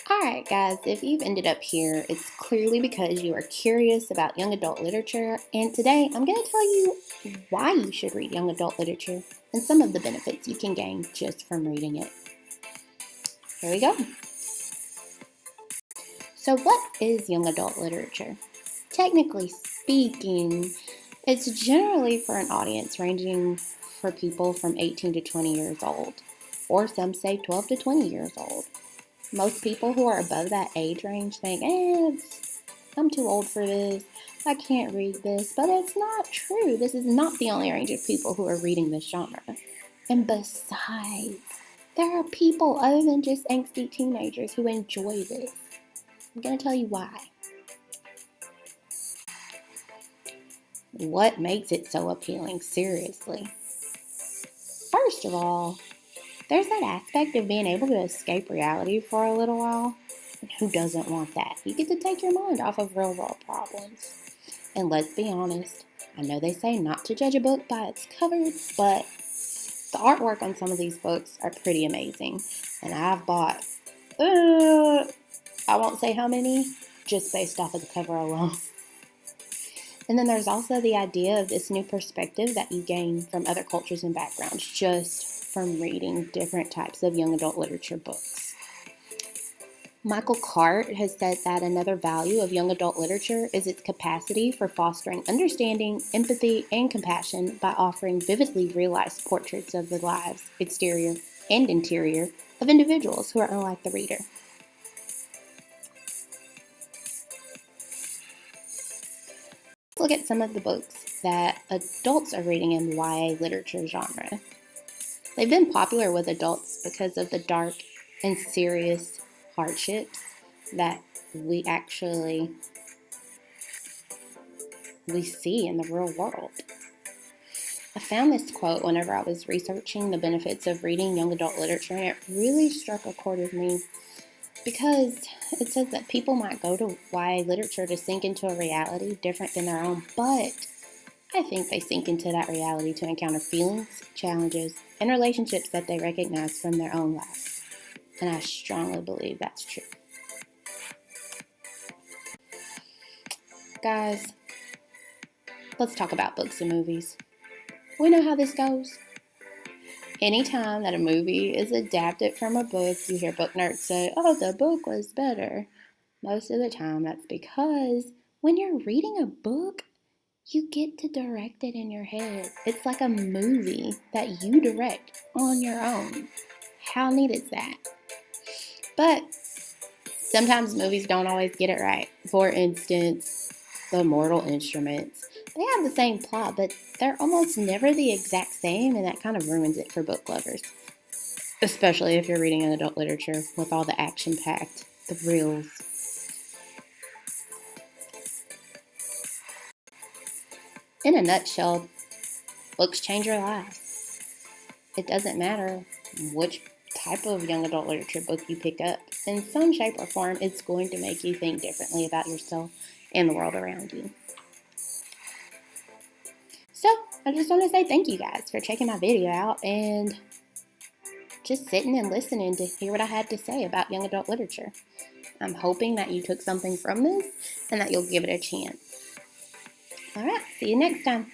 Alright, guys, if you've ended up here, it's clearly because you are curious about young adult literature, and today I'm going to tell you why you should read young adult literature and some of the benefits you can gain just from reading it. Here we go. So, what is young adult literature? Technically speaking, it's generally for an audience ranging for people from 18 to 20 years old, or some say 12 to 20 years old. Most people who are above that age range think, I'm too old for this. I can't read this. But it's not true. This is not the only range of people who are reading this genre. And besides, there are people other than just angsty teenagers who enjoy this. I'm going to tell you why. What makes it so appealing? Seriously. First of all, there's that aspect of being able to escape reality for a little while. And who doesn't want that? You get to take your mind off of real world problems. And let's be honest, I know they say not to judge a book by its cover, but the artwork on some of these books are pretty amazing. And I've bought, I won't say how many, just based off of the cover alone. And then there's also the idea of this new perspective that you gain from other cultures and backgrounds just from reading different types of young adult literature books. Michael Cart has said that another value of young adult literature is its capacity for fostering understanding, empathy, and compassion by offering vividly realized portraits of the lives, exterior and interior, of individuals who are unlike the reader. Let's look at some of the books that adults are reading in YA literature genre. They've been popular with adults because of the dark and serious hardships that we see in the real world. I found this quote whenever I was researching the benefits of reading young adult literature, and it really struck a chord with me because it says that people might go to YA literature to sink into a reality different than their own, but I think they sink into that reality to encounter feelings, challenges, and relationships that they recognize from their own lives. And I strongly believe that's true. Guys, let's talk about books and movies. We know how this goes. Anytime that a movie is adapted from a book, you hear book nerds say, oh, the book was better. Most of the time, that's because when you're reading a book, you get to direct it in your head. It's like a movie that you direct on your own. How neat is that? But sometimes movies don't always get it right. For instance, The Mortal Instruments. They have the same plot, but they're almost never the exact same, and that kind of ruins it for book lovers. Especially if you're reading an adult literature with all the action-packed thrills. In a nutshell, books change your lives. It doesn't matter which type of young adult literature book you pick up. In some shape or form, it's going to make you think differently about yourself and the world around you. So, I just want to say thank you guys for checking my video out and just sitting and listening to hear what I had to say about young adult literature. I'm hoping that you took something from this and that you'll give it a chance. Alright, see you next time.